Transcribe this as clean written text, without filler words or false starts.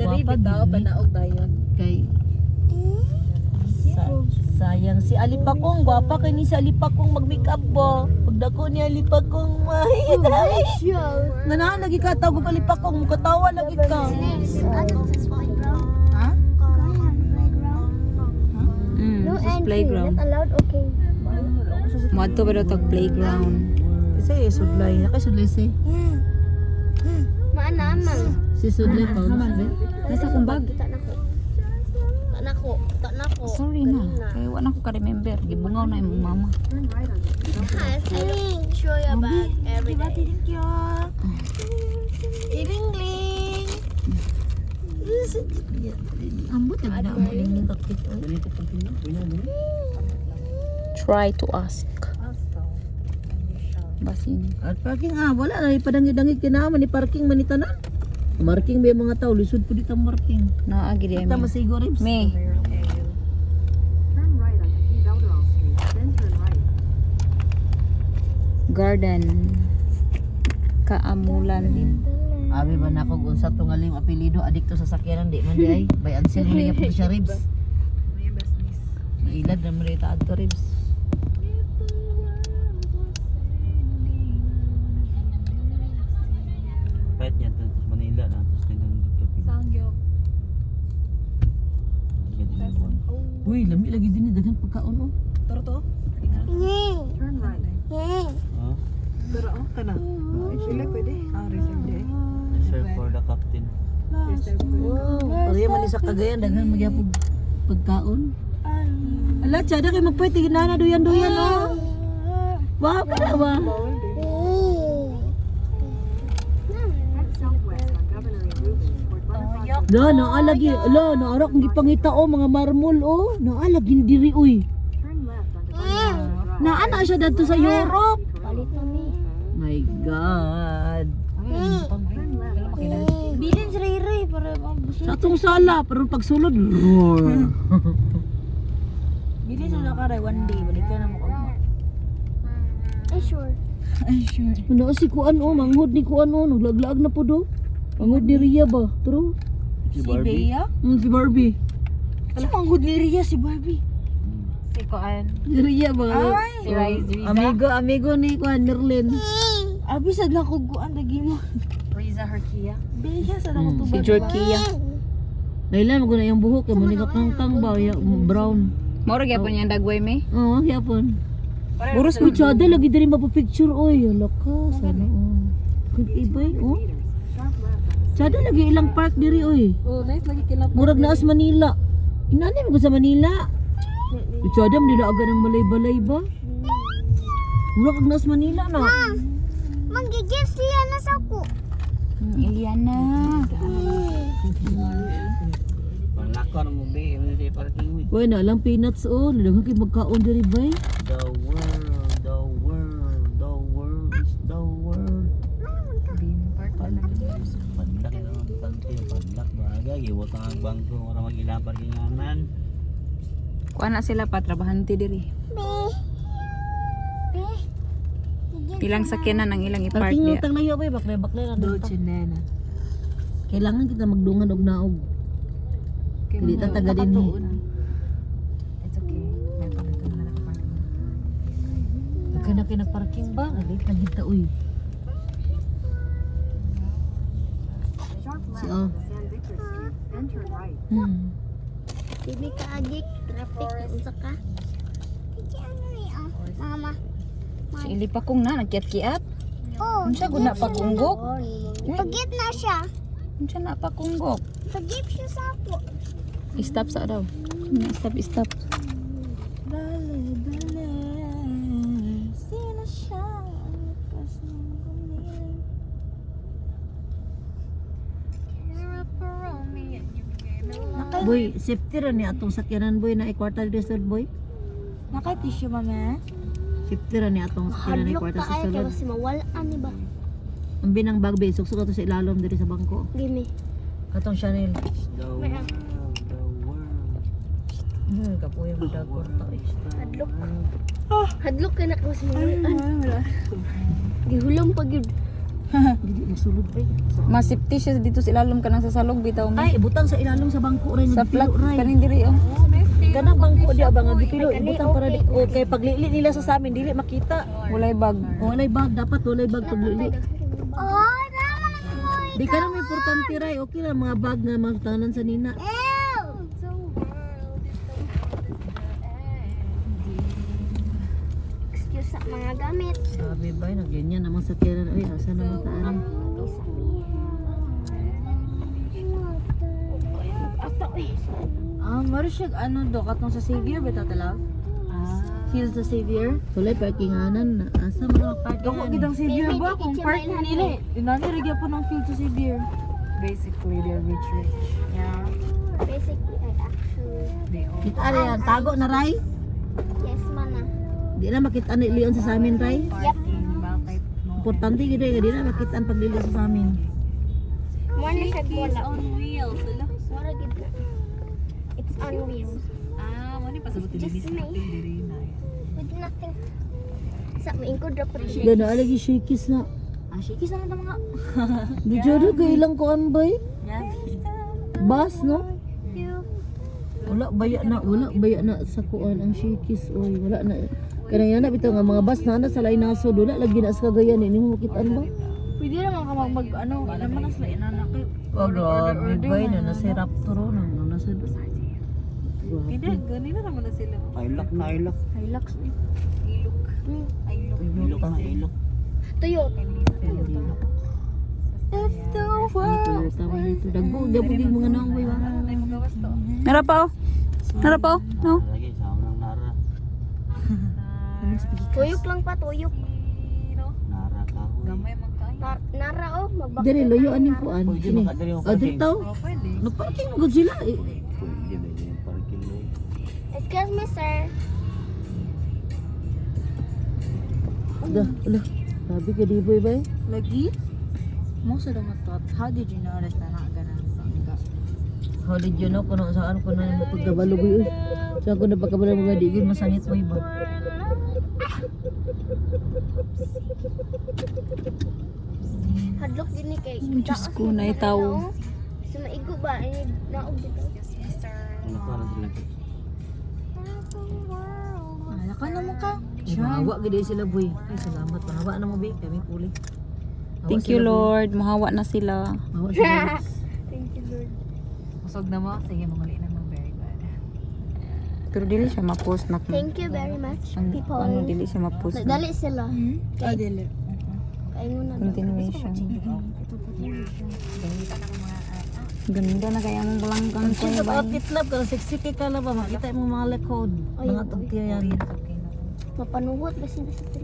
Dari bitaw panaog dayon. Kay sayang si Alipakong, gwapa kay ni si Alipakong mag-makeup ba. Pagdako ni Alipakong mahit. Ngana lagi ka tawag ko Alipakong, mukatawa lagi ka. Ha? This playground. allowed, okay. Madto ba daw tag playground? Kasi sudlay, nakay sudlay si. Maana. Si sudlay pa Nasa akong bag. Tak nako. Sorry na. Kaya wala ko ka-remember. Gibungaw na imong mama. Hi, show your bag every day. Thank you. Iling-ling. Ambot na gina mo ning kakit. Try to ask. Basin. At parking wala na ipadangit-dangit kinaman ni parking manitanan. Marking may mga tao lisod po dito marking. Naagi di Kita ay. masigo rin. Me. Garden. Kaamulan. Abi ba na kog unsa to nga lim apelyido adikto sa sakyanan di man di ay. By answer mo niya po siya ribs. Mailad na mo rin adto ribs. Pet niya to sa Manila na tapos nang dito. Sangyok. Uy, lami lagi din ni daghan pagkaon oh. Toro to? Turn right. Oh, Toro oh kana. Sila pwede. Reserve day. reserve for the captain. Reserve ko. Wow, pareha man ni sa Cagayan daghan magyapog pagkaon. Ala, tsada kay magpwede ginana duyan-duyan oh. Wow, para ba? Bawal day. Da, naalagi, ala, naarak ng gipangita oh, mga marmol oh. Naalagi diri uy. Naana siya dito sa Europe. Palit na mi. My God. Bilin sa Ray para mabusog. Sa atong sala, pero pag sulod, roar. Bili sa nakaray one day balik ka na mo kagma. Sure. Ay sure. Ano si Kuan oh, manghod ni Kuan oh, naglaglag na po do. Manghod ni Ria ba? True? Si Bea? Si Barbie. Ano ang good ni Ria si Barbie? Si Koan. Si Ria ba? Ay! Si Riza. Amigo ni Kuan, Merlin. Abi sad na kuguan lagi mo. Riza Herkia. Bea sa na mo Si Jorkia. Laila mo na yung buhok, yung manika kangkang ba, yung brown. Moro gyapon yang dagway me. Oo, yapon. Buros Uy, tsada, lagi din mapapicture, oy. Ala ka, sana, oh. Kung ibay, oh. Tsada, lagi ilang park diri, oy. Oh, nice lagi kilap. Murag na as Manila. Inani mo ko sa Manila. Uy, tsada, manila agad ng balay-balay ba? Murag na as Manila, na. Manggigifts siya na sa ko. Iliana. Panglakon mo be, ano siya parking with. Uy, na lang peanuts, oh. Nalagang kayo magkaon diri, bay. The world is the world. Panlak na ang pagtiyo, panlak bagay. Iwot ang bangko, orang mag-ilapar kinganan. Kuan na sila patrabahante diri. Ilang sakyanan ang ilang i-park Parking diya. utang na yun, bay. Baklay na. Dolce Nena. Kailangan kita magdungan og naog. Hindi ta taga din ni. It's okay. May pagkakita na nakaparking. Nagkana kayo nagparking ba? Alit na kita, uy. Si oh. Hindi ka adik. Traffic. Unsa ka? Mama. Si Ilipakong na nagkiat-kiat. Oh. Unsa gud na pagunggok? Pagit na siya. Unsa na pagunggok? Pagit siya sa ako. Stop sa daw. Stop. Sino siya? Boy, safety rin ni atong sakyanan boy na i-quarter reserve boy. Naka-tissue mama. Safety rin ni atong sakyanan na Hadlok i-quarter ka ay reserve. kasi mawalaan ni ba? Ang binang bag bay, suksok ato sa ilalom diri sa bangko. Gimme. Katong Chanel. The world. Kapuya mo daw kwarta. Hadlok. Hadlok ka na ko si mawalaan. Gihulong pag yun. Dili masulod pa. Mas safety siya dito sa ilalom ka nang sasalog bitaw mi. Ay, butang sa ilalong sa bangko rin. Sa flat rin. kanin diri oh. Kanang bangko di ba nga gipilo ibutang para di okay paglili nila sa amin dili makita. Walay bag. Walay bag dapat walay bag paglili. Oh, naman ako. Di ka na may importante ray. Okay na mga bag na magtanan sa nina. Excuse sa mga gamit. Sabi ba naglinya naman sa kera ay asa naman taan. Maro siya ano do katong sa Savior bitaw talaw. Feel sa Savior. Tulay parkinganan na asa mga parking. Dako gidang Savior ba kung park nila. Inani rigya po ng field sa Savior. Basically they're rich. Yeah. Basically, I actually. They own. Kita yan tago na ray. Yes, mana. Di na makita ni Leon sa amin ray. Parking bakit no. Importante gid di na makita ang paglili sa amin. More na siya Keys bola. on wheels. Ala. More gid na. It's on wheels. Mani pasabot Just din me. diri na. With nothing. Sa maingkod ra pa rin. Gana lagi shakis na. Shakis naman mga. Di jud kay ilang kuan bay. Yeah. Bus no? Wala baya na sa kuan ang shakis oy wala na. Kanang yana bitaw nga mga bus na sa lain naso wala lagi na sa Cagayan ni mo makitaan ba? Pwede naman ka mag ano, naman na sila inanak. Oh grabe bay na nasa Raptor na nasa Pwede ganina naman na sila. Ilok na ilok. Hilux. Ilok. Ilok. Ilok na ilok. Tuyo. If the Ito tama nito dagbo yung mga naong bay wala. Nara pa oh. Nara pa oh. No. Lagi sa unang nara. Tuyok lang pa, tuyok. Nara ka. Gamay man kayo. Nara oh, magbak. Diri loyo aning kuan. Pwede Sini. makadali mo Adri taw. Pwede. Nagparking mo gud sila. Pwede ba yung parking lot? Excuse me, sir. Ala. Sabi ka di boy bay. Lagi? Most of them thought, how did you notice na nakaganan? How did you know kuno saan ko na mapagkabalo boy. Saan ko na pagkabalo mga digid masangit boy ba. Hadlok gini kay. Diyos ko, naitaw. Sumaigo ba? Ay, naog dito. Ano ka na sila? Ala ka naman ka. Mahawa gid sila boy. Ay salamat mahawa na mo bi kami puli. Thank you Lord. Mahawa na sila. Mahawa sila. Thank you, Lord. Usog na mo? Sige, mamali na mo. Very good. Pero dili siya ma-post na. Thank you very much, Ano people. dili siya ma-post na. Dali sila. Dili. Kayo muna. Continuation. Ganda na kaya mong balangkang ko Sa ba? outfit lab ka sexy ka na ba makita mo mga likod. Mga tugtiyan. Mapanuhot ba sila sa sila?